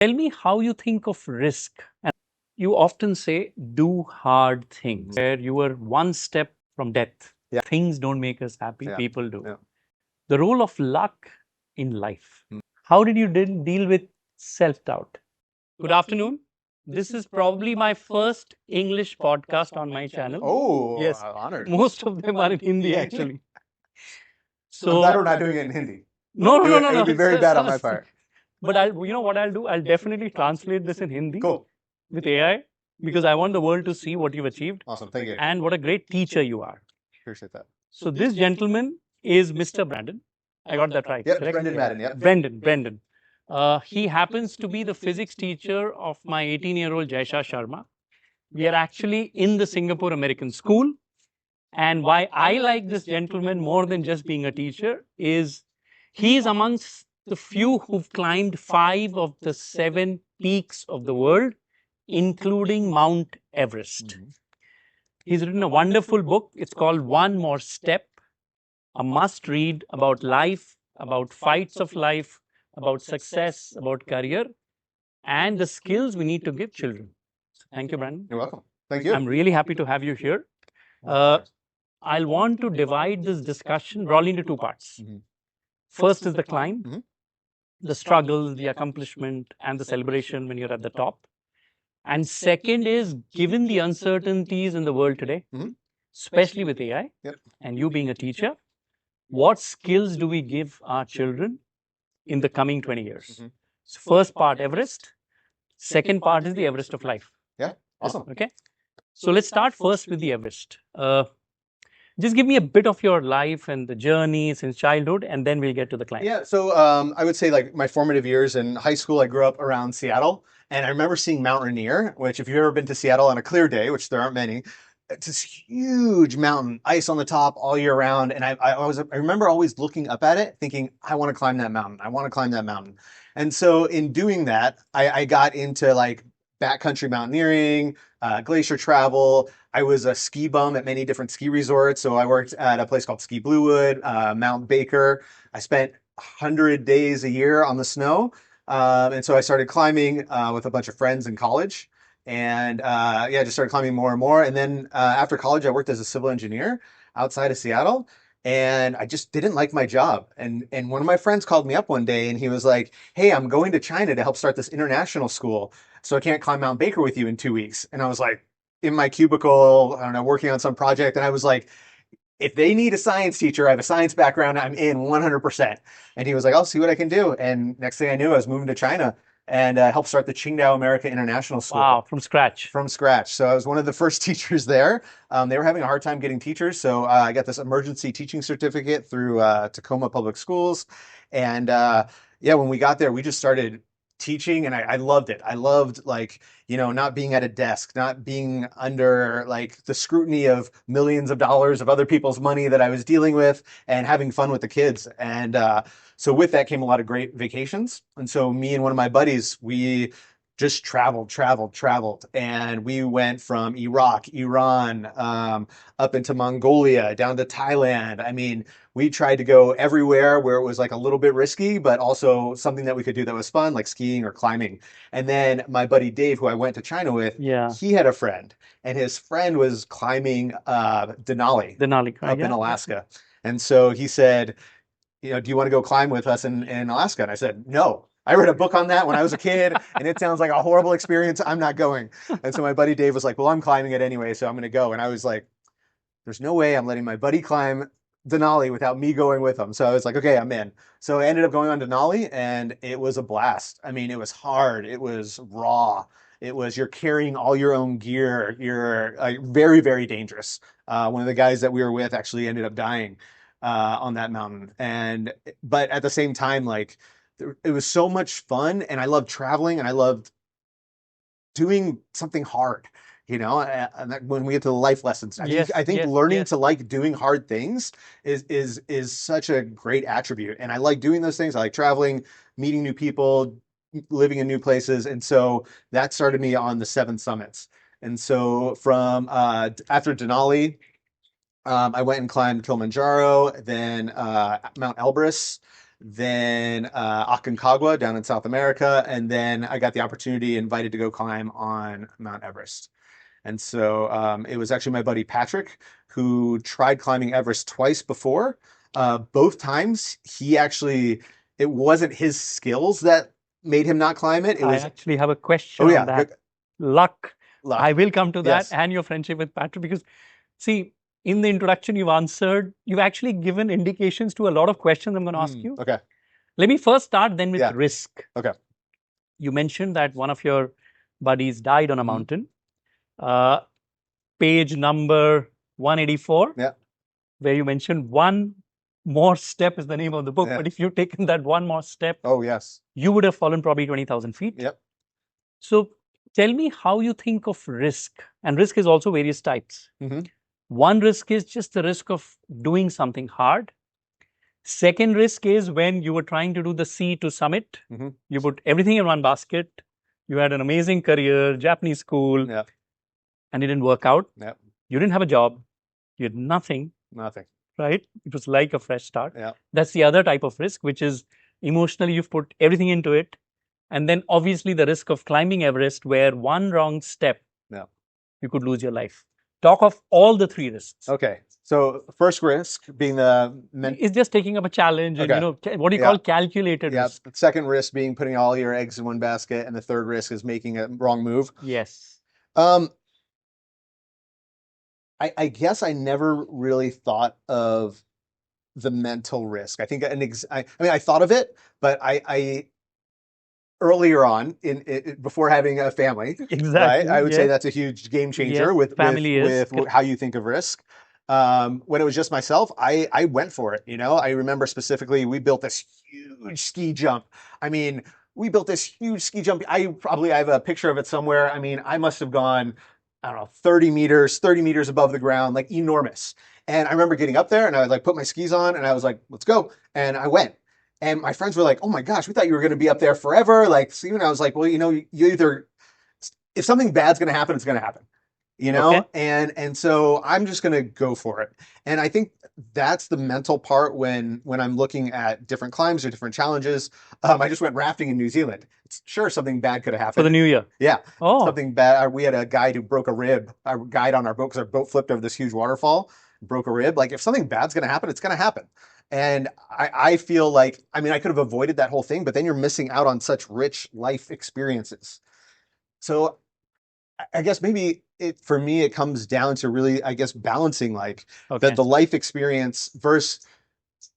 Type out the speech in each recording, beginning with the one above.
Tell me how you think of risk. And you often say, do hard things, where you were one step from death. Yeah. Things don't make us happy, Yeah. people do. Yeah. The role of luck in life. How did you deal with self doubt? Good afternoon. This is probably my first English podcast on my channel. Oh, Yes. honored. Most of them are in Hindi, actually. I'm So, glad we're not doing it in Hindi. no, It no, would, no, it no, would be no. very bad on my part. But you know what I'll do? I'll definitely translate this in Hindi Cool. with AI because I want the world to see what you've achieved Awesome. Thank you. and what a great teacher you are. Appreciate that. So this gentleman is Mr. Brandon. I got that right. Yep, correct? Brendan Madden. Yep. Brendan. He happens to be the physics teacher of my 18-year-old Jaisha Sharma. We are actually in the Singapore American School. And why I like this gentleman more than just being a teacher is he is amongst the few who've climbed 5 of the 7 peaks of the world, including Mount Everest. He's written a wonderful book. It's called One More Step, a must read about life, about fights of life, about success, about career, and the skills we need to give children. Thank you, Brandon. You're welcome. Thank you. I'm really happy to have you here. I'll want to divide this discussion broadly into 2 parts. First is the climb, the struggles, the accomplishment, and the celebration when you're at the top. And second is, given the uncertainties in the world today, especially with AI, and you being a teacher, what skills do we give our children in the coming 20 years? So first part, Everest. Second part is the Everest of life. Yeah, awesome. Okay. So let's start first with the Everest. Just give me a bit of your life and the journey since childhood, and then we'll get to the climb. Yeah, so I would say like my formative years in high school, I grew up around Seattle, and I remember seeing Mount Rainier, which if you've ever been to Seattle on a clear day, which there aren't many, it's this huge mountain, ice on the top all year round. And I remember always looking up at it thinking, I want to climb that mountain. I want to climb that mountain. And so in doing that, I got into like backcountry mountaineering, glacier travel. I was a ski bum at many different ski resorts. So I worked at a place called Ski Bluewood, Mount Baker. I spent 100 days a year on the snow. And so I started climbing with a bunch of friends in college. And yeah, just started climbing more and more. And then after college, I worked as a civil engineer outside of Seattle. And I just didn't like my job. And one of my friends called me up one day and he was like, hey, I'm going to China to help start this international school. So I can't climb Mount Baker with you in 2 weeks. And I was like, in my cubicle, I don't know, working on some project. And I was like, if they need a science teacher, I have a science background, I'm in 100%. And he was like, I'll see what I can do. And next thing I knew, I was moving to China and helped start the Qingdao America International School. Wow, from scratch. From scratch. So I was one of the first teachers there. They were having a hard time getting teachers. So I got this emergency teaching certificate through Tacoma Public Schools. And yeah, when we got there, we just started teaching and I loved it. I loved like, you know, not being at a desk, not being under like the scrutiny of millions of dollars of other people's money that I was dealing with and having fun with the kids. And so with that came a lot of great vacations. And so me and one of my buddies, we just traveled. And we went from Iraq, Iran, up into Mongolia, down to Thailand. I mean, we tried to go everywhere where it was like a little bit risky, but also something that we could do that was fun, like skiing or climbing. And then my buddy Dave, who I went to China with, he had a friend, and his friend was climbing Denali, up in Alaska. And so he said, you know, do you want to go climb with us in Alaska? And I said, no. I read a book on that when I was a kid, and it sounds like a horrible experience. I'm not going. And so my buddy Dave was like, well, I'm climbing it anyway, so I'm going to go. And I was like, there's no way I'm letting my buddy climb Denali without me going with him. So I was like, okay, I'm in. So I ended up going on Denali, and it was a blast. I mean, it was hard. It was raw. It was, you're carrying all your own gear. You're very, very dangerous. One of the guys that we were with actually ended up dying on that mountain. But at the same time, like, it was so much fun, and I loved traveling, and I loved doing something hard, you know, and when we get to the life lessons, I think learning to like doing hard things is such a great attribute. And I like doing those things. I like traveling, meeting new people, living in new places. And so that started me on the 7 summits. And so from after Denali, I went and climbed Kilimanjaro, then Mount Elbrus, then Aconcagua down in South America, and then I got the opportunity invited to go climb on Mount Everest. And so it was actually my buddy Patrick who tried climbing Everest twice before. Both times it wasn't his skills that made him not climb it. It I was, actually have a question oh on yeah, that. Luck. luck. I will come to that Yes. and your friendship with Patrick because, see, in the introduction you've actually given indications to a lot of questions I'm going to ask you. Okay. Let me first start then with Yeah. risk. Okay. You mentioned that one of your buddies died on a Mhm. mountain. Page number 184, Yeah. where you mentioned one more step is the name of the book. Yeah. But if you'd taken that one more step, Oh yes. you would have fallen probably 20,000 feet. Yep. So tell me how you think of risk. And risk is also various types. Mhm. One risk is just the risk of doing something hard. Second risk is when you were trying to do the sea to summit. Mhm. You put everything in one basket. You had an amazing career, Japanese school, Yeah. and it didn't work out. Yep. You didn't have a job. You had nothing, Nothing. right? It was like a fresh start. Yeah. That's the other type of risk, which is emotionally you've put everything into it. And then obviously the risk of climbing Everest, where one wrong step, Yeah. you could lose your life. Talk of all the three risks. Okay. So first risk being the It's just taking up a challenge and, Okay. what do you Yeah. call calculated yeah. risk? Second risk being putting all your eggs in one basket, and the third risk is making a wrong move. Yes. I guess I never really thought of the mental risk. I think I mean I thought of it, but I earlier on before having a family, Exactly. right? I would say yes. that's a huge game changer Yes, with family is. with how you think of risk. When it was just myself, I went for it. I remember specifically we built this huge ski jump. I mean, we built this huge ski jump. I have a picture of it somewhere. I mean, I must have gone, I don't know, 30 meters above the ground, like enormous. And I remember getting up there and I would like put my skis on and I was like, let's go. And I went. And my friends were like, "Oh my gosh, we thought you were going to be up there forever." Like, so even I was like, "Well, you either if something bad's going to happen, it's going to happen." Okay. And so I'm just going to go for it. And I think that's the mental part when I'm looking at different climbs or different challenges. I just went rafting in New Zealand. Sure, something bad could have happened For the new year. Yeah, Oh, something bad. We had a guide who broke a rib. Our guide on our boat because our boat flipped over this huge waterfall, broke a rib. Like if something bad's going to happen, it's going to happen. And I feel like, I mean, I could have avoided that whole thing, but then you're missing out on such rich life experiences. So I guess maybe for me, it comes down to really, I guess, balancing like okay. the life experience versus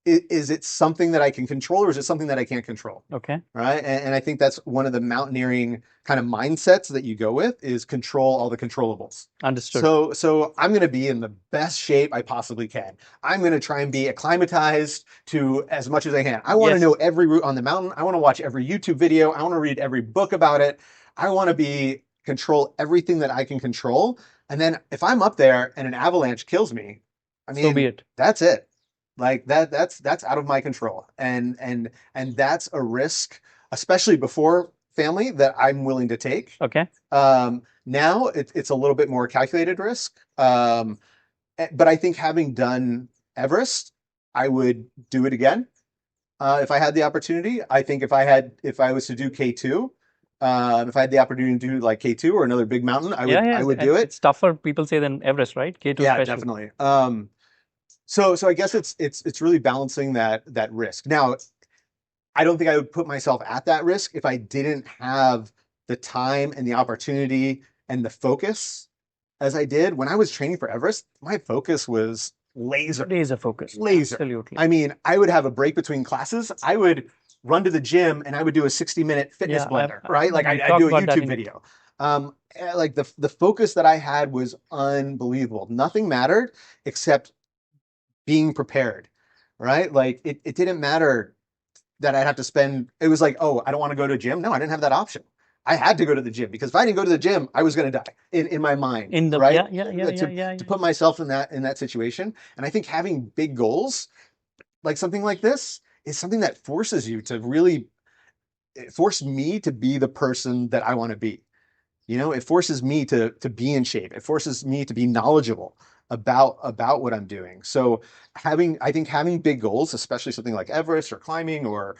is it something that I can control or is it something that I can't control? Okay. Right. And I think that's one of the mountaineering kind of mindsets that you go with is control all the controllables. Understood. So I'm going to be in the best shape I possibly can. I'm going to try and be acclimatized to as much as I can. I want to Yes. know every route on the mountain. I want to watch every YouTube video. I want to read every book about it. I want to control everything that I can control. And then if I'm up there and an avalanche kills me, I mean, So be it. that's it. Like that's out of my control. And that's a risk, especially before family, that I'm willing to take. Okay. Now it's a little bit more calculated risk. But I think having done Everest, I would do it again. If I had the opportunity. I think if I was to do K2, if I had the opportunity to do like K2 or another big mountain, I would do it. It's tougher, people say, than Everest, right? K2 Yeah, especially. definitely. So I guess it's really balancing that risk. Now, I don't think I would put myself at that risk if I didn't have the time and the opportunity and the focus as I did when I was training for Everest. My focus was laser. Laser focus. Laser. Absolutely. I mean, I would have a break between classes. I would run to the gym and I would do a 60-minute fitness blender, right? Like I'd do a YouTube video. Like the focus that I had was unbelievable. Nothing mattered except being prepared, right? Like it didn't matter that I'd have to spend, it was like, oh, I don't want to go to a gym. No, I didn't have that option. I had to go to the gym because if I didn't go to the gym, I was going to die in my mind, right? To put myself in that situation. And I think having big goals, like something like this, is something that forces you to really force me to be the person that I want to be. You know, it forces me to be in shape. It forces me to be knowledgeable about what I'm doing. So I think having big goals, especially something like Everest or climbing or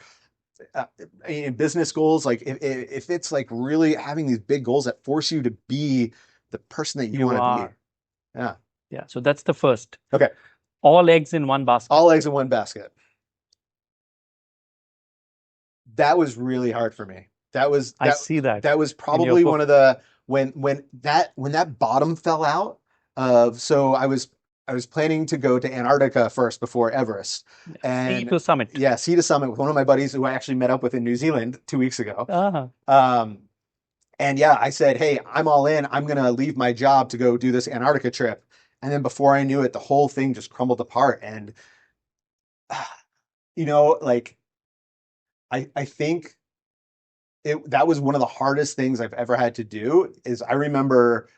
uh, in business goals, like if it's like really having these big goals that force you to be the person that you You want to be. are. Yeah. Yeah. So that's the first. Okay. All eggs in one basket. All eggs in one basket. That was really hard for me. That was I see that that was in your probably one book. of the when that bottom fell out of so I was planning to go to Antarctica first before Everest. Sea And to summit. yeah, Sea to Summit with one of my buddies who I actually met up with in New Zealand 2 weeks ago. Uh-huh. Um, and yeah, I said, "Hey, I'm all in. I'm gonna leave my job to go do this Antarctica trip." And then before I knew it, the whole thing just crumbled apart. And you know, like I think that was one of the hardest things I've ever had to do. Is I remember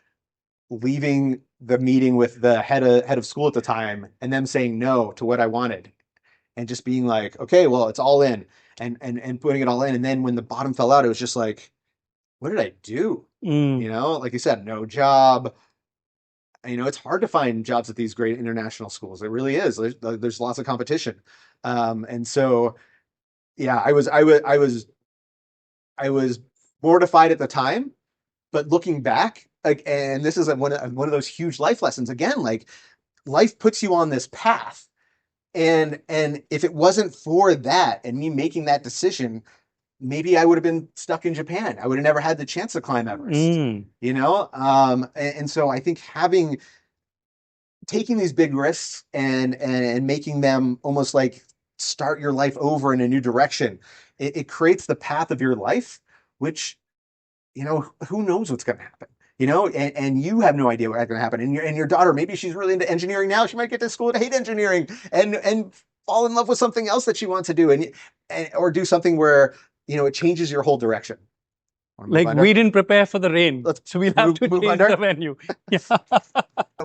leaving the meeting with the head of school at the time and them saying no to what I wanted and just being like, okay, well, it's all in and putting it all in. And then when the bottom fell out, it was just like, what did I do? Mm. You know, like you said, no job. You know, it's hard to find jobs at these great international schools. It really is. There's lots of competition. And so, yeah, I was mortified at the time, but looking back, like, and this is one of those huge life lessons again, like life puts you on this path. And if it wasn't for that and me making that decision, maybe I would have been stuck in Japan. I would have never had the chance to climb Everest, Mm. you know? And so I think taking these big risks and making them almost like start your life over in a new direction, it creates the path of your life, which you know, who knows what's going to happen? You know, and you have no idea what's going to happen. And your daughter, maybe she's really into engineering now. She might get to school and hate engineering and fall in love with something else that she wants to do, and or do something where you know it changes your whole direction. Want to move Like under? we didn't prepare for the rain, Let's so we'll have to move change the under. venue. Yeah.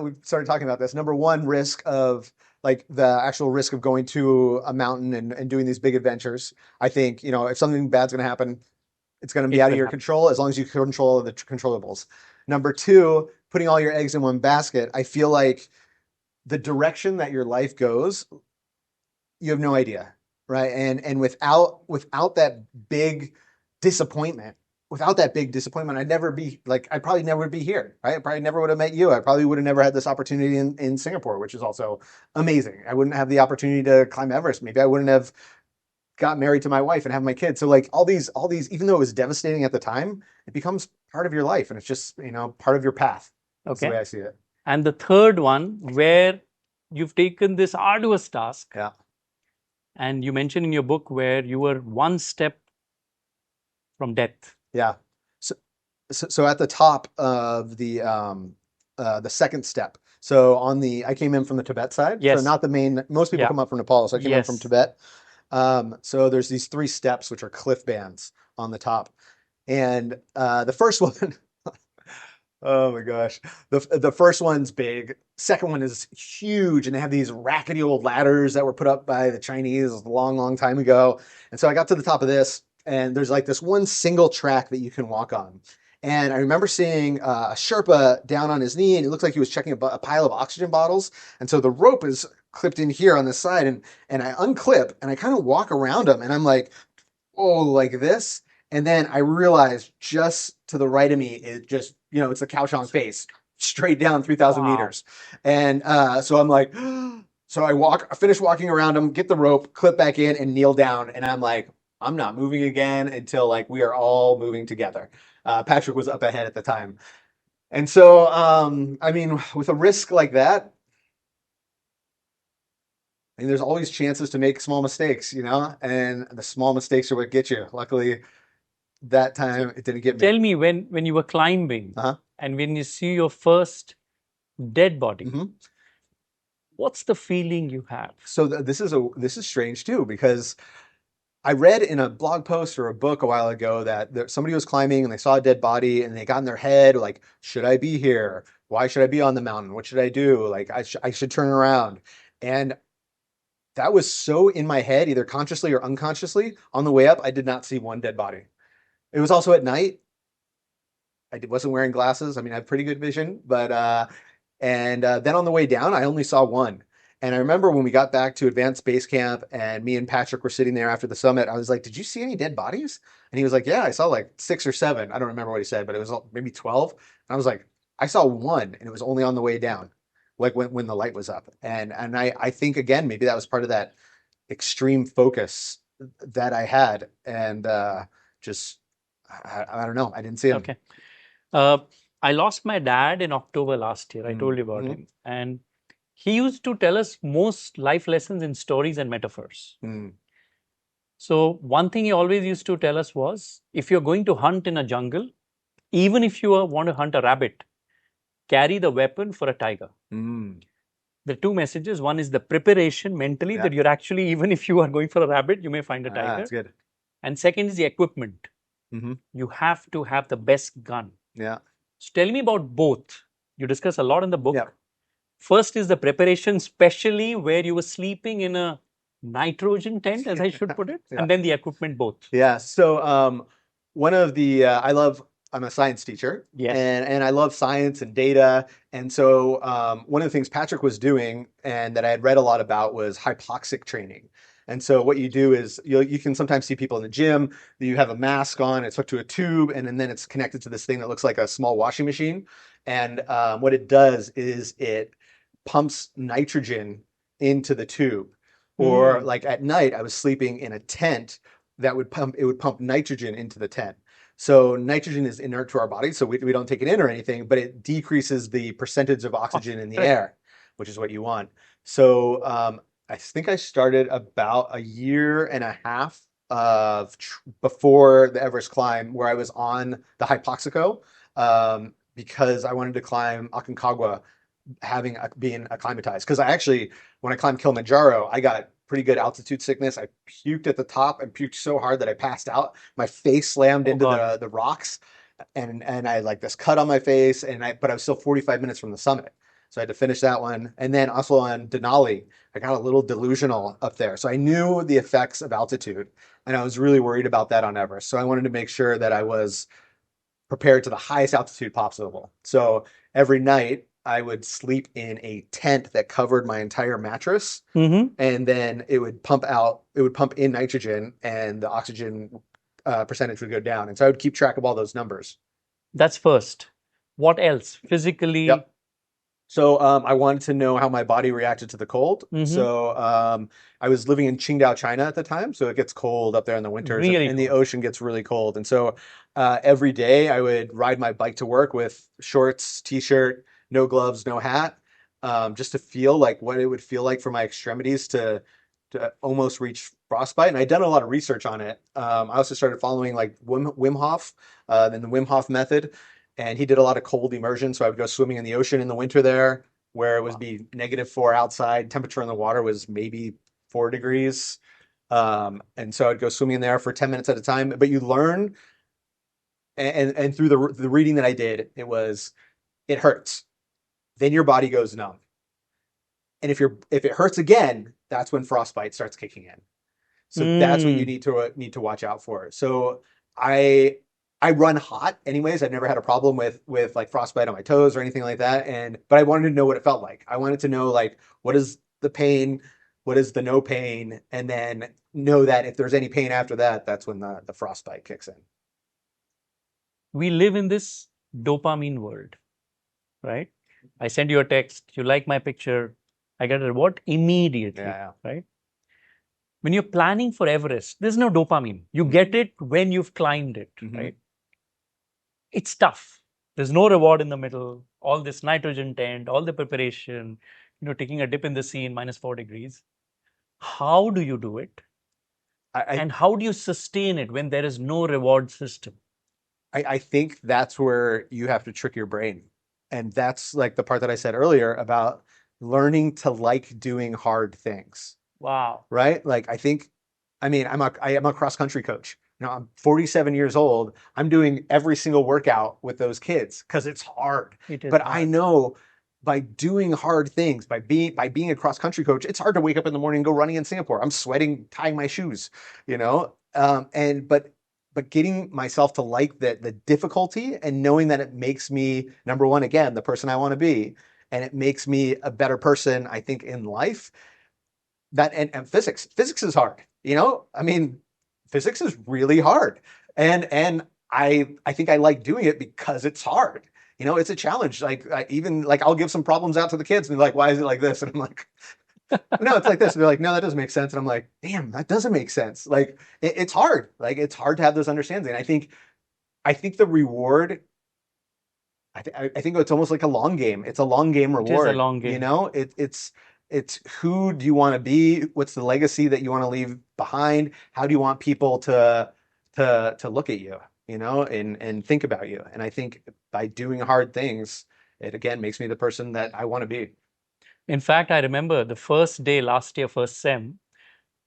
We started talking about this. Number one, risk of like the actual risk of going to a mountain and doing these big adventures. I think, you know, if something bad's going to happen, it's going to be It out of will your happen. control as long as you control the controllables. Number two, putting all your eggs in one basket. I feel like the direction that your life goes, you have no idea, right? And without that big disappointment, I'd never be like I probably never would be here, right? I probably never would have met you. I probably would have never had this opportunity in Singapore, which is also amazing. I wouldn't have the opportunity to climb Everest. Maybe I wouldn't have got married to my wife and have my kids. So like all these, even though it was devastating at the time, it becomes part of your life and it's just, you know, part of your path. That's the Okay. way I see it. And the third one, where you've taken this arduous task, Yeah. and you mentioned in your book where you were one step from death. Yeah. So, so at the top of the second step. So I came in from the Tibet side. So Yes. not the main, most people Yeah. come up from Nepal. So I came in from Yes. Tibet. So there's these three steps, which are cliff bands on the top. And the first one, oh my gosh. The first one's big. Second one is huge, and they have these rackety old ladders that were put up by the Chinese a long, long time ago. And so I got to the top of this, and there's like this one single track that you can walk on. And I remember seeing a Sherpa down on his knee, and it looked like he was checking a pile of oxygen bottles. And so the rope is clipped in here on this side, and I unclip, and I kind of walk around him, and I'm like, oh, like this. And then I realized just to the right of me, it just, you know, it's a Kaohsiung face straight down 3,000 Wow. meters. And so I'm like, so I finish walking around him, get the rope, clip back in, and kneel down. And I'm like, I'm not moving again until like we are all moving together. Patrick was up ahead at the time. And so, I mean, with a risk like that, I mean, there's always chances to make small mistakes, you know, and the small mistakes are what get you. Luckily, that So time it didn't get me. tell me, when you were climbing Uh-huh. and when you see your first dead body, hmm what's the feeling you have? So this is strange too because I read in a blog post or a book a while ago that somebody was climbing and they saw a dead body and they got in their head like, should I be here? Why should I be on the mountain? What should I do? Like I should turn around. And that was so in my head, either consciously or unconsciously. On the way up, I did not see one dead body. It was also at night. wasn't wearing glasses. I mean, I have pretty good vision, but then on the way down, I only saw one. And I remember when we got back to Advanced Base Camp and me and Patrick were sitting there after the summit, I was like, "Did you see any dead bodies?" And he was like, "Yeah, I saw like 6 or 7. I don't remember what he said, but it was maybe 12." And I was like, "I saw one, and it was only on the way down, like when the light was up." And I think again, maybe that was part of that extreme focus that I had, and just I don't know, I didn't see him. Okay. Uh, I lost my dad in October last year. I told you about Mm-hmm. him. And he used to tell us most life lessons in stories and metaphors. Mm. So, one thing he always used to tell us was if you're going to hunt in a jungle, even if you want to hunt a rabbit, carry the weapon for a tiger. Mm. The two messages, one is the preparation mentally Yeah. that you're actually, even if you are going for a rabbit, you may find a tiger. That's good. And second is the equipment. Mm-hmm. You have to have the best gun. Yeah. So tell me about both. You discuss a lot in the book. Yeah. First is the preparation, especially where you were sleeping in a nitrogen tent, as I should put it, Yeah. and then the equipment both. Yeah. So one of the I'm a science teacher, Yes. and I love science and data. And so one of the things Patrick was doing and that I had read a lot about was hypoxic training. And so what you do is you can sometimes see people in the gym, you have a mask on, it's hooked to a tube, and then it's connected to this thing that looks like a small washing machine. And what it does is it pumps nitrogen into the tube. Or like at night, I was sleeping in a tent that would pump nitrogen into the tent. So nitrogen is inert to our body, so we don't take it in or anything, but it decreases the percentage of oxygen in the correct. air, which is what you want. So I think I started about a year and a half before the Everest climb, where I was on the Hypoxico because I wanted to climb Aconcagua being acclimatized. Because when I climbed Kilimanjaro, I got pretty good altitude sickness. I puked at the top and puked so hard that I passed out. My face slammed Oh, into God. the rocks, and I had like this cut on my face, but I was still 45 minutes from the summit. So I had to finish that one. And then also on Denali, I got a little delusional up there. So I knew the effects of altitude, and I was really worried about that on Everest. So I wanted to make sure that I was prepared to the highest altitude possible. So every night I would sleep in a tent that covered my entire mattress, Mm-hmm. and then it would pump in nitrogen, and the oxygen percentage would go down. And so I would keep track of all those numbers. That's first. What else? Physically? Yep. So I wanted to know how my body reacted to the cold. Mhm. So I was living in Qingdao, China at the time, so it gets cold up there in the winters, Really and the cold. ocean gets really cold. And so every day I would ride my bike to work with shorts, t-shirt, no gloves, no hat, just to feel like what it would feel like for my extremities to almost reach frostbite. And I'd done a lot of research on it. I also started following like Wim Hof, and the Wim Hof method. And he did a lot of cold immersion. So I would go swimming in the ocean in the winter there, where it would be -4 outside. Temperature in the water was maybe 4 degrees. And so I'd go swimming in there for 10 minutes at a time. But you learn, and through the reading that I did, it hurts. Then your body goes numb. And if it hurts again, that's when frostbite starts kicking in. So that's what you need to watch out for. So I I run hot anyways. I've never had a problem with like frostbite on my toes or anything like that. But I wanted to know what it felt like. I wanted to know like what is the pain, what is the no pain, and then know that if there's any pain after that, that's when the frostbite kicks in. We live in this dopamine world, right? I send you a text, you like my picture, I get a reward immediately, Yeah. right? When you're planning for Everest, there's no dopamine. You get it when you've climbed it, right? It's tough. There's no reward in the middle. All this nitrogen tent, all the preparation, taking a dip in the sea in -4 degrees. How do you do it? I, And how do you sustain it when there is no reward system? I think that's where you have to trick your brain. And that's like the part that I said earlier about learning to like doing hard things, Wow. right? Like I am a cross country coach. I'm 47 years old. I'm doing every single workout with those kids because it's hard. It is But hard. I know by doing hard things, by being a cross country coach, it's hard to wake up in the morning and go running in Singapore. I'm sweating, tying my shoes, you know? But but getting myself to like the difficulty and knowing that it makes me, number one, again, the person I want to be, and it makes me a better person, I think, in life. That and physics is hard. I mean, physics is really hard, and I think I like doing it because it's hard. It's a challenge. Like even like I'll give some problems out to the kids and they're like, why is it like this? And I'm like, no, it's like this. And they're like, no, that doesn't make sense. And I'm like, damn, that doesn't make sense. Like it's hard. Like it's hard to have those understandings. And I think the reward. I think it's almost like a long game. It's a long game It is a reward. long game. It's who do you want to be? What's the legacy that you want to leave behind? How do you want people to look at you, and think about you? And I think by doing hard things, it again makes me the person that I want to be. In fact, I remember the first day last year, first sem,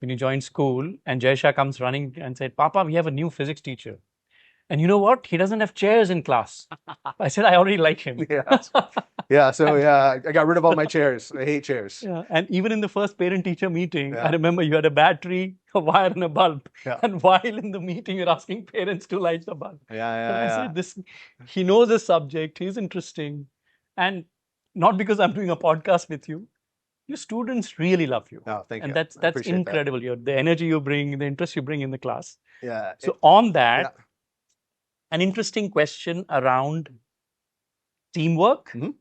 when you joined school, and Jaisha comes running and said, Papa, we have a new physics teacher. And you know what? He doesn't have chairs in class. I said, I already like him. Yeah. Yeah. So yeah, I got rid of all my chairs. I hate chairs. Yeah. And even in the first parent-teacher meeting, I Yeah. remember you had a battery, a wire, and a bulb. Yeah. And while in the meeting, you're asking parents to light the bulb. Yeah. And I Yeah. said, he knows the subject, he's interesting. And not because I'm doing a podcast with you, your students really love you. No, thank you. And I that's appreciate that. incredible. The energy you bring, the interest you bring in the class. Yeah. So on Yeah. that, an interesting question around teamwork Mhm.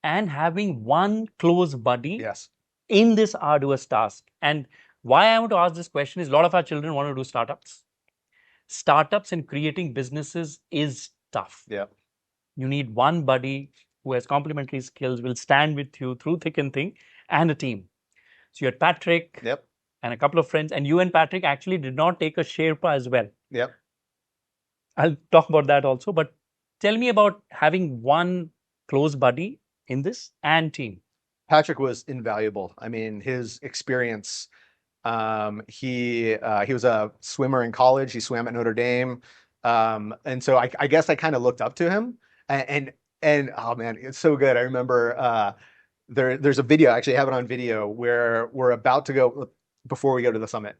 and having one close buddy Yes. in this arduous task. And why I want to ask this question is a lot of our children want to do startups. Startups and creating businesses is tough. Yeah. You need one buddy who has complementary skills, will stand with you through thick and thin, and a team. So you had Patrick Yep. and a couple of friends, and you and Patrick actually did not take a Sherpa as well. Yep. I'll talk about that also. But tell me about having one close buddy in this and team. Patrick was invaluable. I mean, his experience. He was a swimmer in college. He swam at Notre Dame, and so I guess I kind of looked up to him. And oh man, it's so good. I remember there's a video. Actually, I have it on video where we're about to go before we go to the summit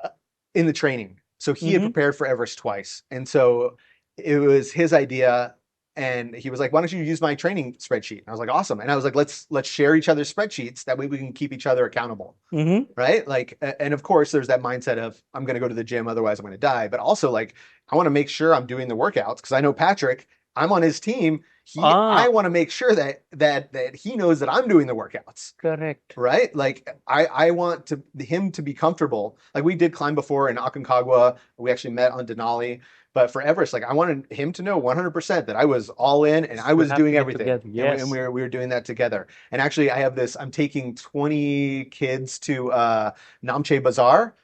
uh, in the training. So he had Mhm. prepared for Everest twice, and so it was his idea. And he was like, "Why don't you use my training spreadsheet?" And I was like, "Awesome!" And I was like, "Let's share each other's spreadsheets. That way we can keep each other accountable." Mhm. Right? Like, and of course, there's that mindset of I'm going to go to the gym, otherwise I'm going to die. But also, like, I want to make sure I'm doing the workouts because I know Patrick. I'm on his team. I want to make sure that he knows that I'm doing the workouts. Correct. Right? Like, I want him to be comfortable. Like we did climb before in Aconcagua. We actually met on Denali. But for Everest, like I wanted him to know 100% that I was all in and I was doing everything. Yes. And we were doing that together. And actually, I have this. I'm taking 20 kids to Namche Bazaar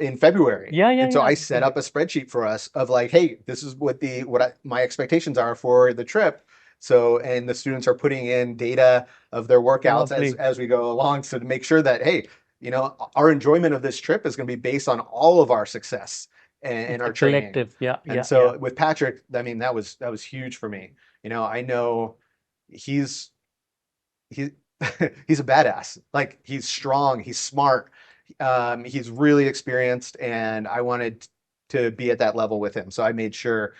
in February. Yeah. And so I set up a spreadsheet for us of like, hey, this is what my expectations are for the trip. So, and the students are putting in data of their workouts as we go along. So to make sure that, hey, our enjoyment of this trip is going to be based on all of our success and our training. Collective. Yeah. And so with Patrick, I mean, that was huge for me. I know he's he's a badass. Like he's strong, he's smart, he's really experienced, and I wanted to be at that level with him. So I made sure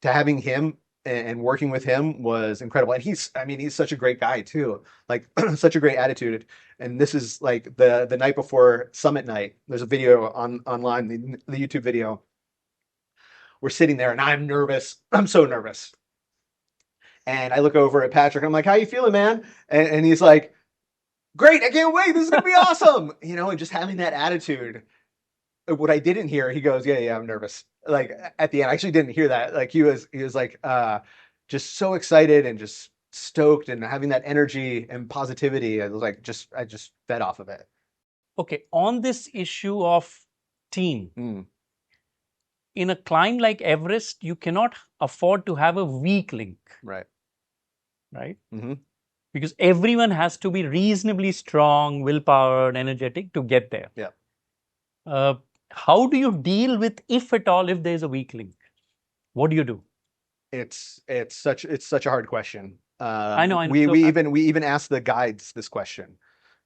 to having him and working with him was incredible. And he's such a great guy too. Like such a great attitude. And this is like the night before summit night. There's a video online, the YouTube video. We're sitting there and I'm nervous. I'm so nervous. And I look over at Patrick and I'm like, "How you feeling, man?" And he's like, "Great, I can't wait. This is gonna be awesome." And just having that attitude. What I didn't hear, he goes, "Yeah, I'm nervous." Like at the end, I actually didn't hear that. Like he was like just so excited and just stoked and having that energy and positivity. I was like, I just fed off of it. Okay, on this issue of team, in a climb like Everest, you cannot afford to have a weak link. Right. Right? Mm-hmm. Because everyone has to be reasonably strong, willpowered, energetic to get there. Yeah. How do you deal with, if at all, if there's a weak link? What do you do? It's such a hard question. I know. We even asked the guides this question,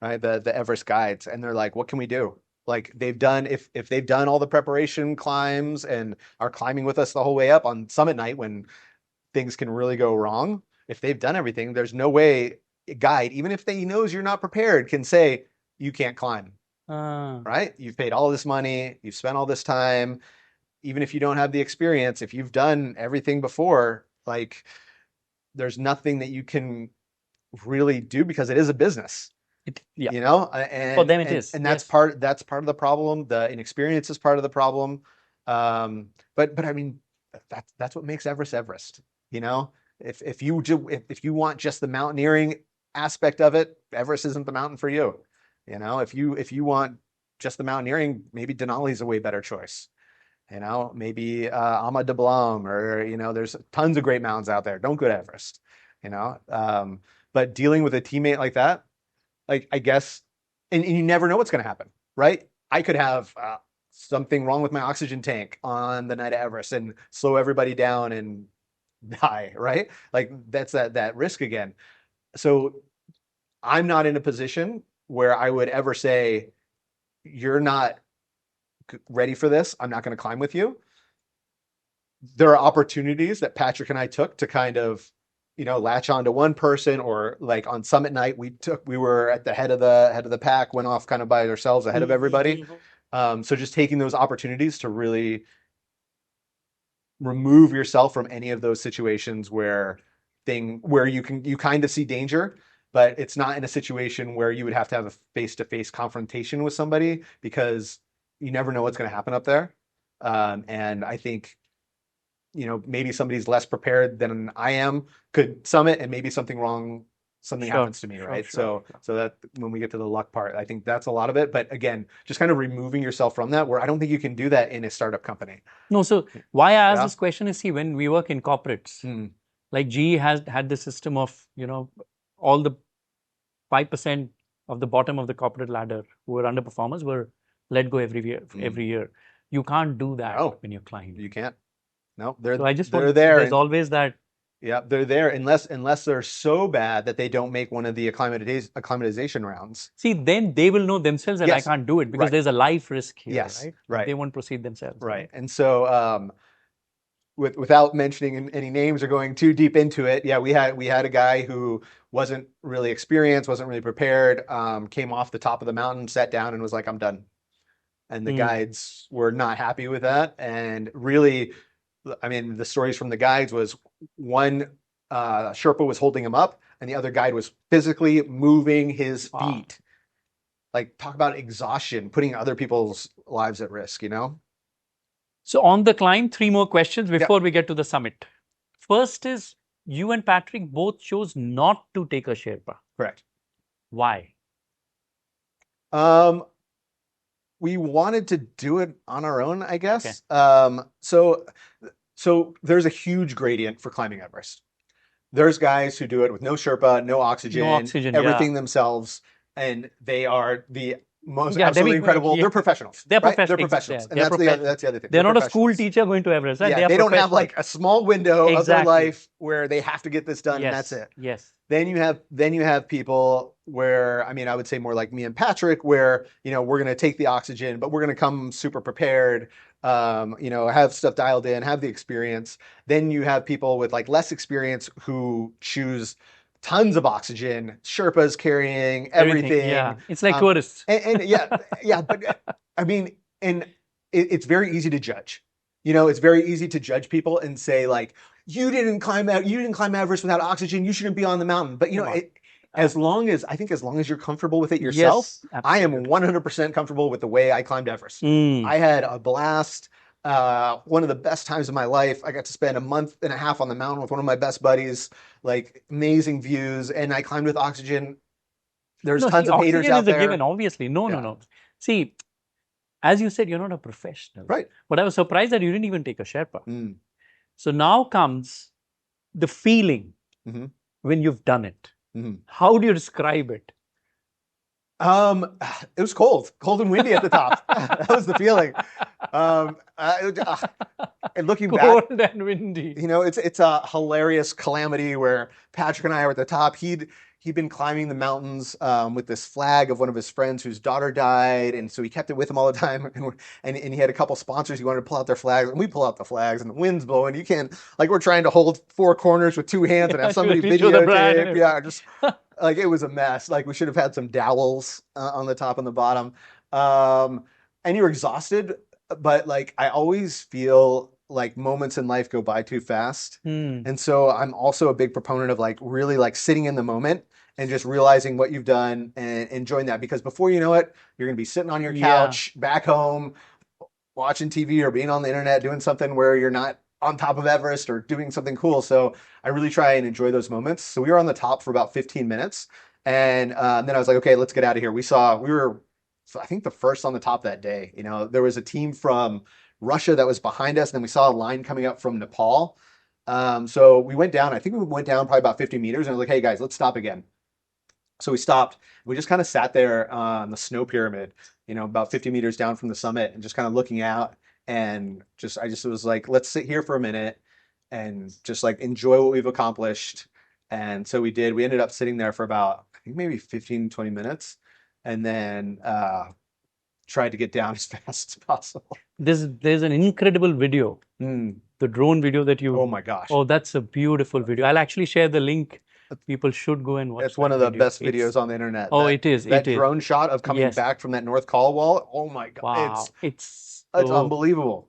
right? The Everest guides, and they're like, "What can we do? Like they've done, if they've done all the preparation climbs and are climbing with us the whole way up on summit night when things can really go wrong, if they've done everything, there's no way a guide, even if he knows you're not prepared, can say you can't climb. Right? You've paid all this money, you've spent all this time, even if you don't have the experience, if you've done everything before, like there's nothing that you can really do because it is a business. Yeah. You know, For them it is. and that's part of the problem. The inexperience is part of the problem. But I mean, that's what makes Everest Everest. You know, if you want just the mountaineering aspect of it, Everest isn't the mountain for you. You know, if you want just the mountaineering, maybe Denali is a way better choice. You know, maybe Ama de Blanc, or you know, there's tons of great mountains out there. Don't go to Everest. You know, but dealing with a teammate like that, like I guess, and you never know what's going to happen, right? I could have something wrong with my oxygen tank on the night of Everest and slow everybody down and die, right? Like that's that risk again. So I'm not in a position where I would ever say, you're not ready for this, I'm not going to climb with you. There are opportunities that Patrick and I took to kind of, you know, latch on to one person, or like on summit night, we were at the head of the pack, went off kind of by ourselves ahead of everybody. So just taking those opportunities to really remove yourself from any of those situations where you kind of see danger, but it's not in a situation where you would have to have a face-to-face confrontation with somebody, because you never know what's going to happen up there. And I think, you know, maybe somebody's less prepared than I am could summit, and maybe something happens to me, right? So that when we get to the luck part, I think that's a lot of it. But again, just kind of removing yourself from that, where I don't think you can do that in a startup company. No, so why I ask this question is, see, when we work in corporates, like GE has had the system of, you know, all the 5% of the bottom of the corporate ladder who were underperformers were let go every year. You can't do that when you're climbing. You can't. No, they're there. There's always that. Yeah, they're there unless they're so bad that they don't make one of the acclimatization rounds. See, then they will know themselves that I can't do it, because there's a life risk here, right? They won't proceed themselves. Right. And so without mentioning any names or going too deep into it, yeah, we had a guy who wasn't really experienced, wasn't really prepared, came off the top of the mountain, sat down and was like, I'm done. And the guides were not happy with that. And really, I mean, the stories from the guides was one Sherpa was holding him up, and the other guide was physically moving his feet. Like, talk about exhaustion, putting other people's lives at risk, you know? So on the climb, 3 more questions before we get to the summit. First is, you and Patrick both chose not to take a Sherpa. Correct. Why? We wanted to do it on our own, I guess. Okay. So there's a huge gradient for climbing Everest. There's guys who do it with no Sherpa, no oxygen, everything themselves, and they are the most absolutely incredible. They're professionals. They're professionals. Professionals. And that's the other thing. They're not a school teacher going to Everest. Right? Yeah, they don't have like a small window of their life where they have to get this done, and that's it. Yes. Then you have people where, I mean, I would say more like me and Patrick, where, you know, we're going to take the oxygen, but we're going to come super prepared, you know, have stuff dialed in, have the experience. Then you have people with like less experience who choose tons of oxygen, Sherpas carrying everything. Yeah, it's like tourists. And yeah, but I mean, and it's very easy to judge. You know, it's very easy to judge people and say like, you didn't climb Everest without oxygen, you shouldn't be on the mountain. But you know, as long as you're comfortable with it yourself, I am 100% comfortable with the way I climbed Everest. I had a blast. One of the best times of my life. I got to spend a month and a half on the mountain with one of my best buddies, like amazing views, and I climbed with oxygen. There's tons of haters out there. Oxygen is a given, obviously. No. See, as you said, you're not a professional. Right. But I was surprised that you didn't even take a Sherpa. So now comes the feeling when you've done it. How do you describe it? It was cold and windy at the top. That was the feeling. And looking back, cold and windy. You know, it's a hilarious calamity where Patrick and I are at the top. He'd he'd been climbing the mountains with this flag of one of his friends whose daughter died, and so he kept it with him all the time. And he had a couple sponsors. He wanted to pull out their flags, and we pull out the flags, and the wind's blowing. You can't, like, we're trying to hold four corners with two hands and have Yeah, to somebody at least show the brand and videotape. Yeah, just like it was a mess. Like we should have had some dowels on the top and the bottom. And you're exhausted, but like I always feel like moments in life go by too fast. Hmm. And so I'm also a big proponent of like really like sitting in the moment and just realizing what you've done and enjoying that, because before you know it, you're going to be sitting on your Yeah. couch back home watching TV or being on the internet doing something where you're not on top of Everest or doing something cool. So I really try and enjoy those moments. So we were on the top for about 15 minutes, and then I was like, okay, let's get out of here. We were, I think, the first on the top that day. You know, there was a team from Russia that was behind us, and then we saw a line coming up from Nepal. So we went down. I think we went down probably about 50 meters, and I was like, hey guys, let's stop again. So we stopped. We just kind of sat there on the snow pyramid, you know, about 50 meters down from the summit, and just kind of looking out, and I just was like, let's sit here for a minute and just like enjoy what we've accomplished. And so we did. We ended up sitting there for about, I think, maybe 15, 20 minutes, and then tried to get down as fast as possible. There's an incredible video, the drone video that you. Oh my gosh. Oh, that's a beautiful video. I'll actually share the link. People should go and watch It's one of the video. best videos on the internet. Oh, it is. That It is. drone shot of coming Yes. back from that North Col wall. Oh my God. Wow. It's so. unbelievable.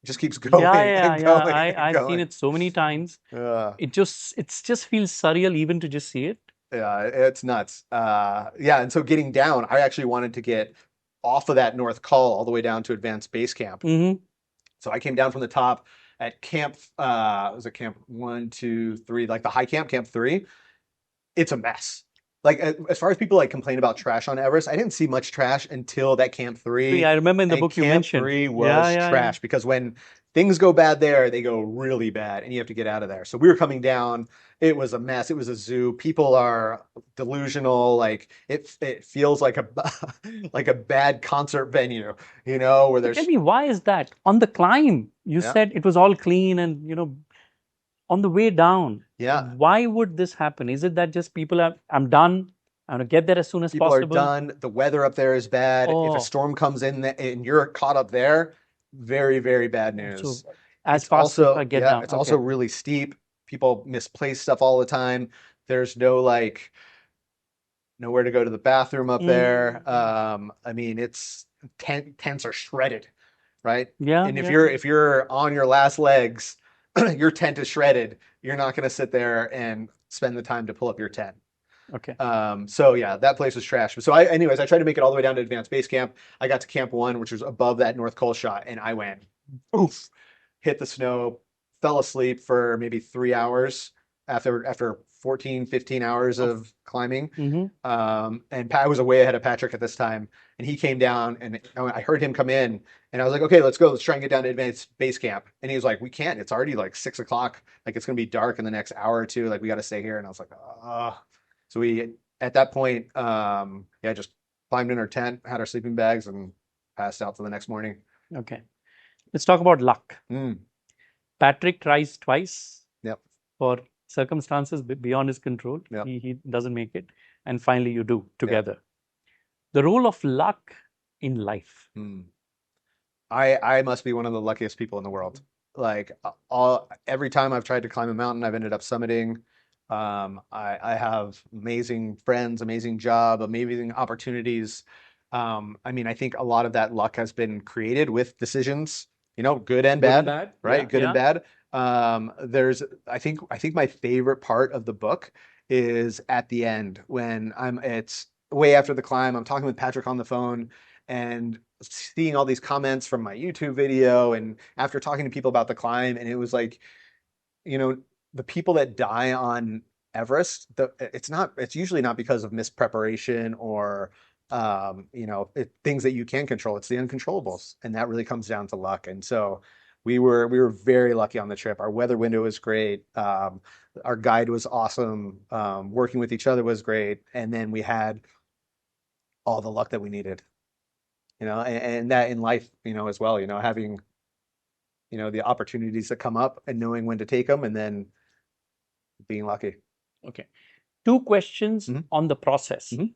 It just keeps going and going and I've seen going. it so many times. Yeah, It just feels surreal even to just see it. yeah, it's nuts. Yeah, and so getting down, I actually wanted to get off of that North Col all the way down to Advanced Base Camp. Mm-hmm. So I came down from the top at camp, was it camp 1, 2, 3, like the high camp, camp 3. It's a mess. Like as far as people like complain about trash on Everest, I didn't see much trash until that camp 3. I remember in the And book you camp mentioned. 3 was trash because when things go bad there, they go really bad and you have to get out of there. So we were coming down. It was a mess. It was a zoo. People are delusional. Like it feels like a like a bad concert venue, you know, where there's. Tell me, why is that? On the climb, you Yeah. said it was all clean and, you know, on the way down. Yeah. Why would this happen? Is it that just people are, I'm done, I'm going to get there as soon as People possible? are done. The weather up there is bad. If Oh. a storm comes in and you're caught up there, very, very bad news. So as It's fast also, as I get yeah, down. it's also Okay. really steep. People misplace stuff all the time. There's no like nowhere to go to the bathroom up there. I mean, it's tents are shredded, right? Yeah. And if yeah. you're on your last legs, your tent is shredded. You're not going to sit there and spend the time to pull up your tent. Okay. So yeah, that place was trash. So anyways, I tried to make it all the way down to Advanced Base Camp. I got to Camp 1, which was above that North Col shot, and I went, oof, hit the snow, fell asleep for maybe 3 hours after 14, 15 hours of climbing. Mm-hmm. And I was way ahead of Patrick at this time, and he came down, and I heard him come in, and I was like, okay, let's go. Let's try and get down to Advanced Base Camp. And he was like, we can't. It's already like 6 o'clock. Like it's gonna be dark in the next hour or two. Like we got to stay here. And I was like, So we, at that point, yeah, just climbed in our tent, had our sleeping bags, and passed out till the next morning. Okay. Let's talk about luck. Mm. Patrick tries twice. Yep. For circumstances beyond his control. Yep. He doesn't make it. And finally you do together. Yep. The role of luck in life. I must be one of the luckiest people in the world. Like every time I've tried to climb a mountain, I've ended up summiting. I have amazing friends, amazing job, amazing opportunities. I mean, I think a lot of that luck has been created with decisions, you know, good and bad, right? Yeah, good and bad. I think my favorite part of the book is at the end when it's way after the climb. I'm talking with Patrick on the phone and seeing all these comments from my YouTube video and after talking to people about the climb, and it was like, you know, the people that die on Everest, it's usually not because of mispreparation or you know, things that you can control. It's the uncontrollables, and that really comes down to luck. And so we were very lucky on the trip. Our weather window was great. Our guide was awesome. Working with each other was great, and then we had all the luck that we needed. You know, and that in life, you know, as well. You know, having, you know, the opportunities that come up and knowing when to take them, and then being lucky. Okay. two questions Mhm. on the process. Mhm.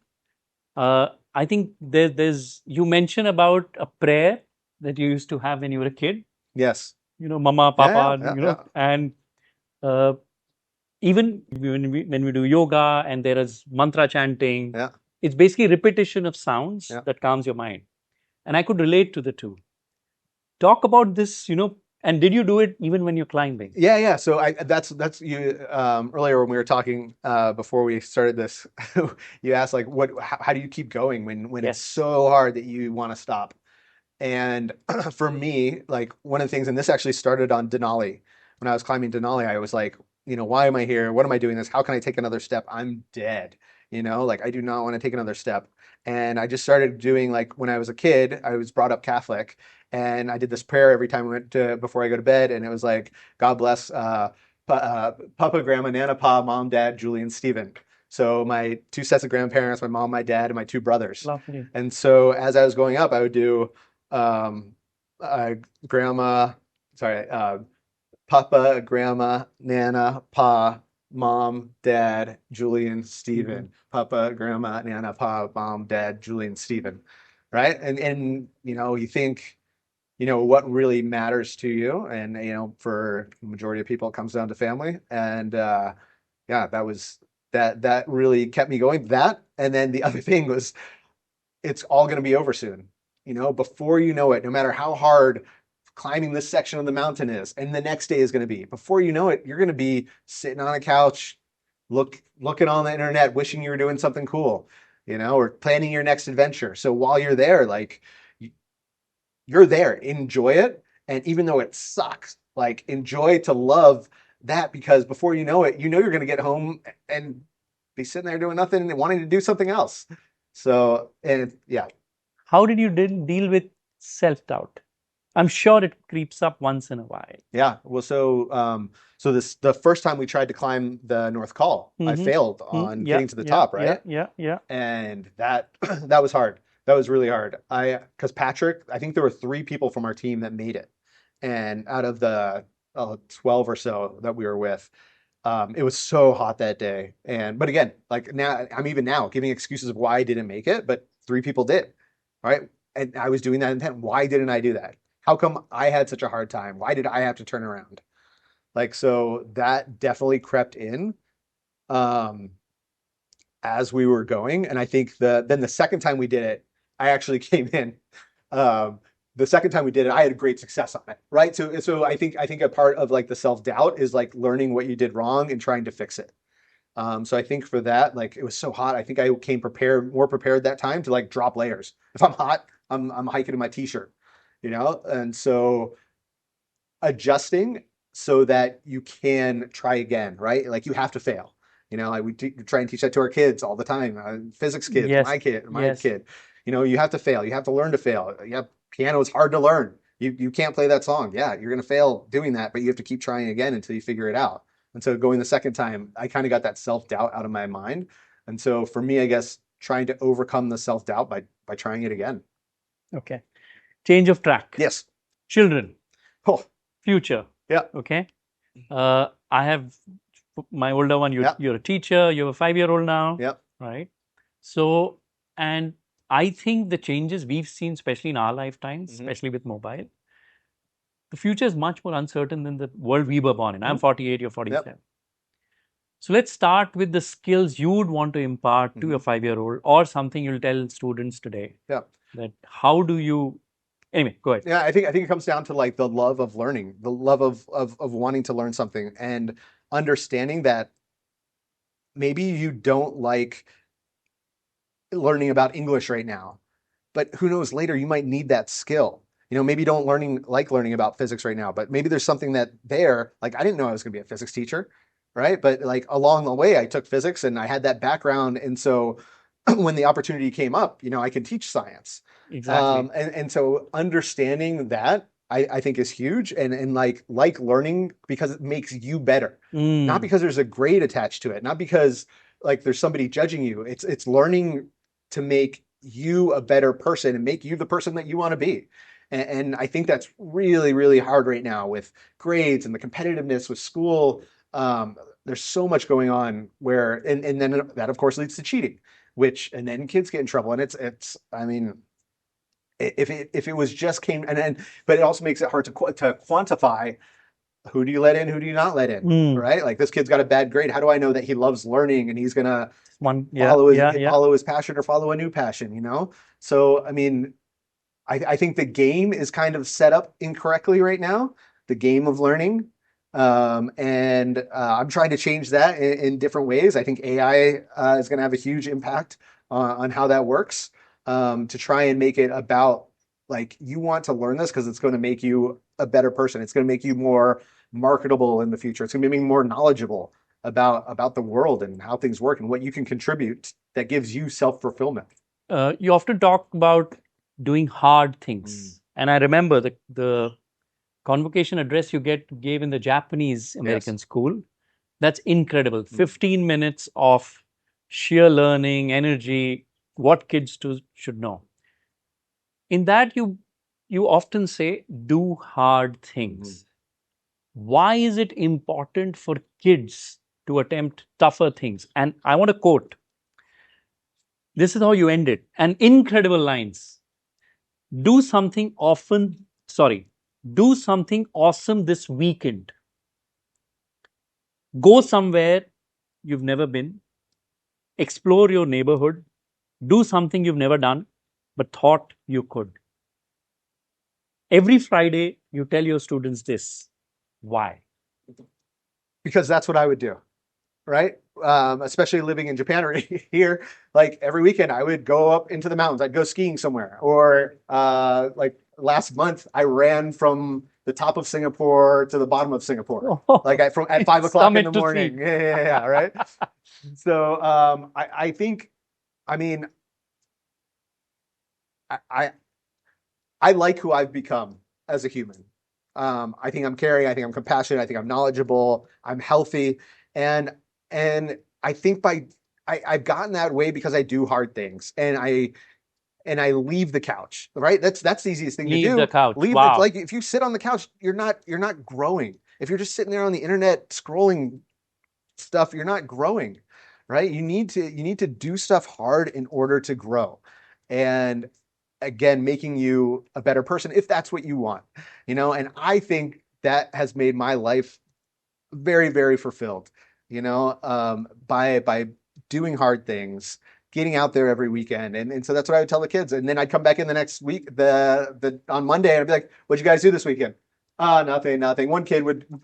I think there's you mentioned about a prayer that you used to have when you were a kid. Yes. Mama, Yeah, Papa, yeah, yeah. and uh, even when we do yoga and there is mantra chanting, Yeah. it's basically repetition of sounds Yeah. that calms your mind. And I could relate to the two. Talk about this, and did you do it even when you're climbing? Yeah. So that's you earlier when we were talking before we started this, you asked like how do you keep going when it's Yes. so hard that you want to stop? And for me, like one of the things, and this actually started on Denali. When I was climbing Denali, I was like, why am I here? What am I doing this? How can I take another step? I'm dead. Like I do not want to take another step. And I just started doing like when I was a kid, I was brought up Catholic, and I did this prayer every time I went to before I go to bed, and it was like, God bless Papa, Grandma, Nana, Pa, Mom, Dad, Julie, and Stephen. So my two sets of grandparents, my mom, my dad, and my two brothers. Lovely. And so as I was growing up, I would do um, grandma, sorry, Papa, Grandma, Nana, Pa, Mom, Dad, Julian, Stephen. Papa, Grandma, Nana, Pa, Mom, Dad, Julian, Stephen. Right? And you think, what really matters to you, and for the majority of people, it comes down to family. And yeah, that really kept me going. That, and then the other thing was, it's all going to be over soon. Before you know it, no matter how hard climbing this section of the mountain is, and the next day is going to be, before you know it, you're going to be sitting on a couch, looking on the internet, wishing you were doing something cool, or planning your next adventure. So while you're there, like you're there, enjoy it. And even though it sucks, like enjoy to love that, because before you know it, you're going to get home and be sitting there doing nothing and wanting to do something else. So, and yeah. How did you deal with self-doubt? I'm sure it creeps up once in a while. Yeah. Well, so the first time we tried to climb the North Col, I failed on getting to the top, right? Yeah. And that that was hard. That was really hard. Because Patrick, I think there were 3 people from our team that made it, and out of the 12 or so that we were with, it was so hot that day. But again, like now, I'm even now giving excuses of why I didn't make it, but 3 people did, right? And I was doing that intent. Why didn't I do that? How come I had such a hard time? Why did I have to turn around? Like, so that definitely crept in um, as we were going. And I think then the second time we did it, I actually came in. Um, the second time we did it, I had great success on it, right? So I think a part of like the self-doubt is like learning what you did wrong and trying to fix it. So I think for that, like it was so hot, I think I came more prepared that time to like drop layers. If I'm hot, I'm hiking in my t-shirt, and so adjusting so that you can try again, right? Like you have to fail. We try and teach that to our kids all the time. Physics kids, Yes. my kid, Yes. you have to fail. You have to learn to fail. Yeah, piano is hard to learn. You can't play that song. Yeah, you're gonna fail doing that, but you have to keep trying again until you figure it out. And so going the second time, I kind of got that self-doubt out of my mind. And so for me, I guess trying to overcome the self-doubt by trying it again. Okay. Change of track. Yes. Children. Oh, Future. yeah. Okay. I have my older one. Yeah. You're a teacher. You have a 5-year-old now. Yep. Right. So, and I think the changes we've seen, especially in our lifetimes, especially with mobile, the future is much more uncertain than the world we were born in. I'm 48, you're 47. Yep. So let's start with the skills you would want to impart to your 5-year-old, or something you'll tell students today. Yeah. That how do you, anyway, go ahead. Yeah, I think it comes down to like the love of learning, the love of wanting to learn something, and understanding that maybe you don't like learning about English right now, but who knows, later you might need that skill. Maybe you don't like learning about physics right now, but maybe there's something that like I didn't know I was going to be a physics teacher, right? But like along the way, I took physics and I had that background, and so when the opportunity came up, I could teach science. Exactly. And so understanding that I think is huge, and like learning because it makes you better, not because there's a grade attached to it, not because like there's somebody judging you. It's learning to make you a better person and make you the person that you want to be. And I think that's really, really hard right now with grades and the competitiveness with school. there's so much going on where, and then that of course leads to cheating, and then kids get in trouble. And I mean, if it was just came, but it also makes it hard to quantify who do you let in, who do you not let in, right? Like this kid's got a bad grade. How do I know that he loves learning and he's gonna follow his passion or follow a new passion, you know? So, I mean, I think the game is kind of set up incorrectly right now, the game of learning. And I'm trying to change that in different ways. I think AI is going to have a huge impact on how that works, to try and make it about, like, you want to learn this because it's going to make you a better person. It's going to make you more marketable in the future. It's going to make you more knowledgeable about the world and how things work and what you can contribute that gives you self-fulfillment. You often talk about doing hard things. And I remember the convocation address you gave in the Japanese American school. That's incredible. 15 minutes of sheer learning, energy, what kids should know. In that, you often say, do hard things. Why is it important for kids to attempt tougher things? And I want to quote. This is how you end it. An incredible lines. Do something awesome this weekend. Go somewhere you've never been. Explore your neighborhood. Do something you've never done, but thought you could. Every Friday, you tell your students this. Why? Because that's what I would do, right? Especially living in Japan or here, like every weekend I would go up into the mountains. I'd go skiing somewhere. Or like last month, I ran from the top of Singapore to the bottom of Singapore, like at 5 o'clock in the morning. Yeah, right. So I think, I mean, I like who I've become as a human. I think I'm caring. I think I'm compassionate. I think I'm knowledgeable. I'm healthy, and I think I've gotten that way because I do hard things, and I leave the couch. Right? That's the easiest thing to do. Leave the couch. Like if you sit on the couch, you're not growing. If you're just sitting there on the internet scrolling stuff, you're not growing. Right? You need to do stuff hard in order to grow, and again, making you a better person if that's what you want, you know. And I think that has made my life very, very fulfilled, you know, by doing hard things, getting out there every weekend. And so that's what I would tell the kids. And then I'd come back in the next week, on Monday, and I'd be like, what'd you guys do this weekend? Nothing. A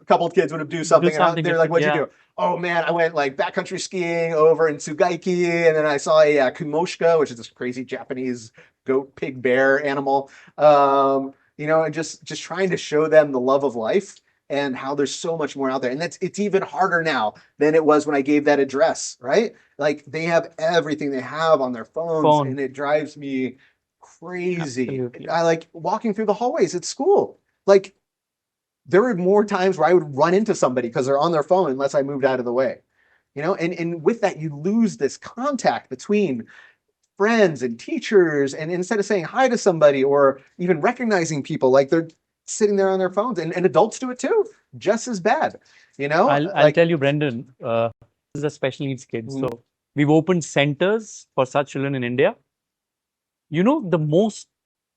couple of kids would do something. And they're like, what'd you do? Oh man, I went like backcountry skiing over in Tsugaiki, and then I saw a kumoshika, which is this crazy Japanese goat, pig, bear animal. You know, and just trying to show them the love of life and how there's so much more out there. And it's even harder now than it was when I gave that address, right? Like they have everything they have on their phones, and it drives me crazy. Absolutely. I like walking through the hallways at school. Like there were more times where I would run into somebody because they're on their phone unless I moved out of the way, you know. And with that, you lose this contact between friends and teachers. And instead of saying hi to somebody or even recognizing people, like they're sitting there on their phones, and adults do it too, just as bad, you know. I'll tell you, Brendan, this is a special needs kid. So we've opened centers for such children in India. You know, the most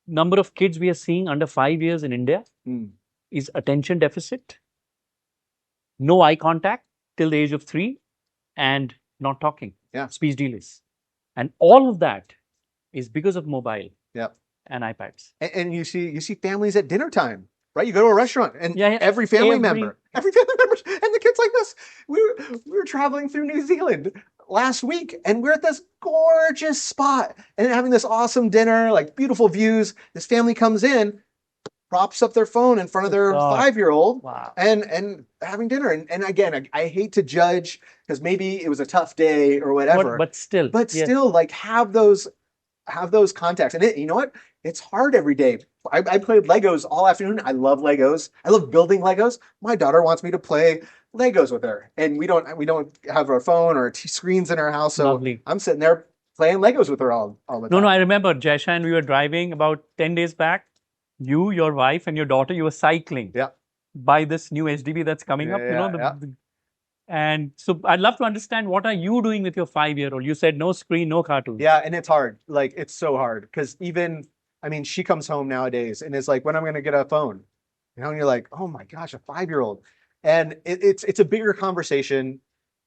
number of kids we are seeing under 5 years in India is attention deficit, no eye contact till the age of 3, and not talking, speech delays. And all of that is because of mobile and iPads. And you see families at dinner time, right? You go to a restaurant and every family member, and the kids like this. We were traveling through New Zealand last week, and we're at this gorgeous spot and having this awesome dinner, like beautiful views. This family comes in, props up their phone in front of their 5-year-old, and having dinner. And again, I hate to judge because maybe it was a tough day or whatever. But still, like have those contacts. And you know what? It's hard every day. I played Legos all afternoon. I love Legos. I love building Legos. My daughter wants me to play Legos with her, and we don't have our phone or screens in our house. So lovely. I'm sitting there playing Legos with her all the time. No, I remember Jaisha and we were driving about 10 days back. You, your wife, and your daughter, you were cycling by this new HDB that's coming up. And so I'd love to understand, what are you doing with your 5-year-old? You said no screen, no cartoons. Yeah, and it's hard. Like, it's so hard because even, I mean, she comes home nowadays and is like, when am I going to get a phone? And you're like, oh my gosh, a 5-year-old. And it's a bigger conversation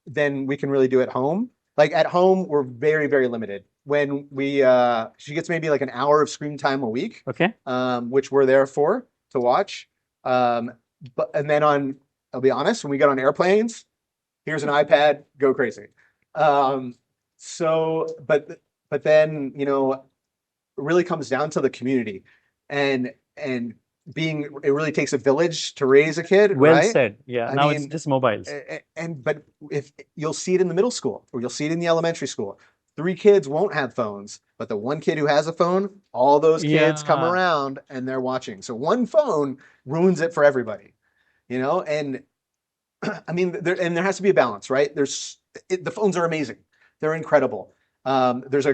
than we can really do at home. Like at home, we're very, very limited. When she gets maybe like an hour of screen time a week, Okay. which we're there for to watch. And then I'll be honest, when we get on airplanes, here's an iPad, go crazy. But then, it really comes down to the community and it really takes a village to raise a kid, Well right? said. Yeah. I Now it's mean, just mobiles. but if you'll see it in the middle school or you'll see it in the elementary school, 3 kids won't have phones, but the one kid who has a phone, all those kids come Yeah. around and they're watching. So one phone ruins it for everybody, and I mean, there has to be a balance, right? The phones are amazing. They're incredible. There's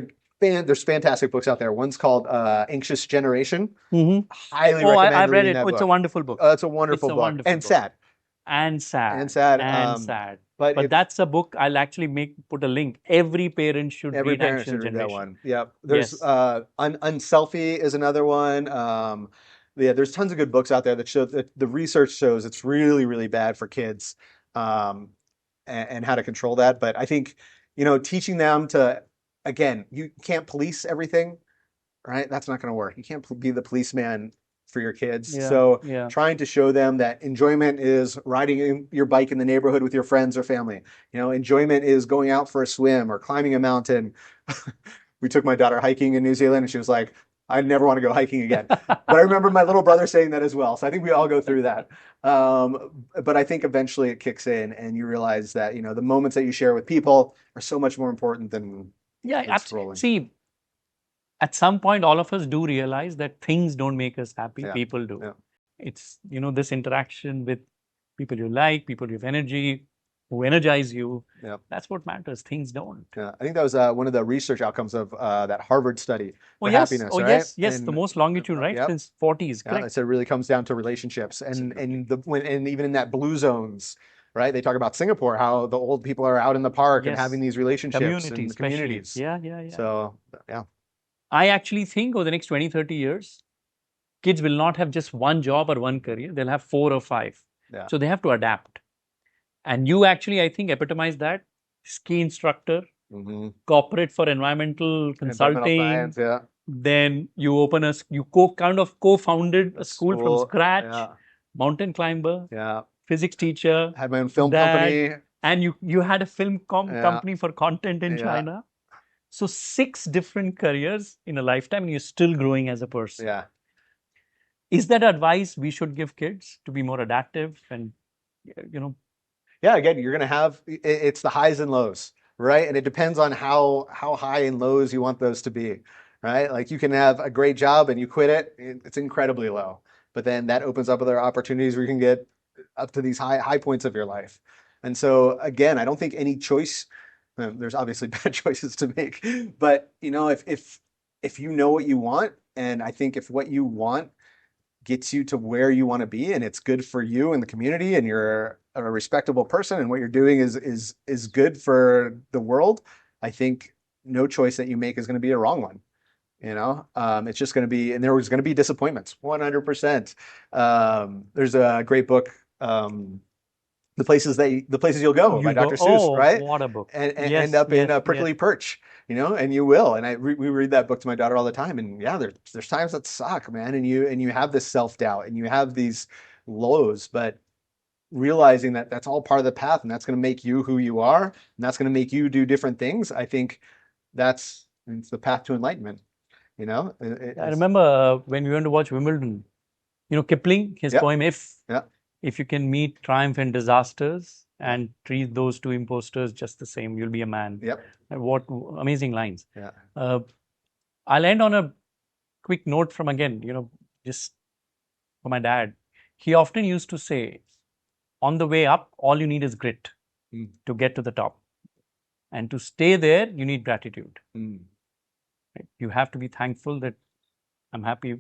fantastic books out there. One's called Anxious Generation. Mm-hmm. Highly Oh, recommend I've read reading it. that Oh, it's a book. wonderful book. It's a wonderful It's a book. wonderful And book. sad. And sad. And sad. And sad. But But that's a book I'll actually put a link. Every parent should every read parent Anxious should read that Generation. one. Yep. There's Yes. Unselfie is another one. Yeah, there's tons of good books out there that show that the research shows it's really, really bad for kids, and how to control that. But I think, teaching them to, again, you can't police everything, right? That's not going to work. You can't be the policeman for your kids. Yeah. So Yeah. trying to show them that enjoyment is riding your bike in the neighborhood with your friends or family. Enjoyment is going out for a swim or climbing a mountain. We took my daughter hiking in New Zealand and she was like, I never want to go hiking again. But I remember my little brother saying that as well. So I think we all go through that. But I think eventually it kicks in and you realize that, the moments that you share with people are so much more important than absolutely. scrolling. See, at some point, all of us do realize that things don't make us happy. Yeah. People do. Yeah. It's, this interaction with people you like, people you have energy, who energize you. Yeah. That's what matters. Things don't. Yeah. I think that was one of the research outcomes of that Harvard study for happiness, Oh, right? yes. The most longitude, right? Yep. Since 40s. Yeah, Correct. so it really comes down to relationships and even in that blue zones, right? They talk about Singapore, how the old people are out in the park and Yes. having these relationships Communities, and especially. communities. Yeah. So, yeah. I actually think over the next 20, 30 years, kids will not have just one job or one career. They'll have 4 or 5. Yeah. So they have to adapt. And you actually, I think, epitomize that. Ski instructor, Mm-hmm. corporate for environmental consulting. Science, yeah. Then you co-founded a school from scratch. Yeah. Mountain climber. Yeah. Physics teacher. Had my own film company. And you had a film company for content in China. So 6 different careers in a lifetime, and you're still growing as a person. Yeah. Is that advice we should give kids to be more adaptive and, Yeah, again, you're going to have, it's the highs and lows, right? And it depends on how high and lows you want those to be, right? Like you can have a great job and you quit it, it's incredibly low. But then that opens up other opportunities where you can get up to these high points of your life. And so again, I don't think any choice, there's obviously bad choices to make, but if you know what you want, and I think if what you want gets you to where you want to be and it's good for you and the community and you're a respectable person and what you're doing is good for the world, I think no choice that you make is going to be a wrong one. It's just going to be, and there's going to be disappointments, 100%. There's a great book, The Places You'll Go by Dr. Seuss, right? What a book. And end up in a prickly perch, and you will. And we read that book to my daughter all the time. And yeah, there's times that suck, man. And you have this self-doubt and you have these lows, but realizing that that's all part of the path and that's going to make you who you are and that's going to make you do different things. I think it's the path to enlightenment, I remember when we went to watch Wimbledon, Kipling, his poem, if you can meet triumph and disasters and treat those 2 imposters just the same, you'll be a man. Yep. What amazing lines. Yeah. I'll end on a quick note from, again, just for my dad. He often used to say, on the way up, all you need is grit to get to the top. And to stay there, you need gratitude. Right? You have to be thankful that I'm happy,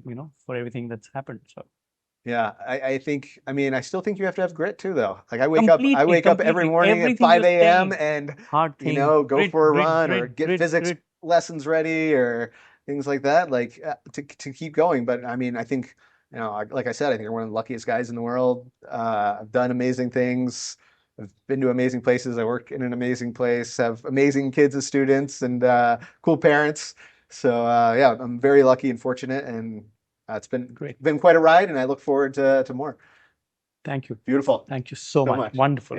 for everything that's happened. So Yeah, I think, I mean, I still think you have to have grit too, though. Like I wake up every Completely. morning at Everything 5 you're a.m. saying, and, hard you thing, know, go grit, for a grit, run or grit, get grit, physics grit. lessons ready or things like that, like to keep going. But I mean, I think, you know, like I said, I think I'm one of the luckiest guys in the world. I've done amazing things. I've been to amazing places. I work in an amazing place, have amazing kids as students and cool parents. So yeah, I'm very lucky and fortunate, and it's Great. been quite a ride, and I look forward to more. Thank you. Beautiful. Thank you so So much. much. Wonderful.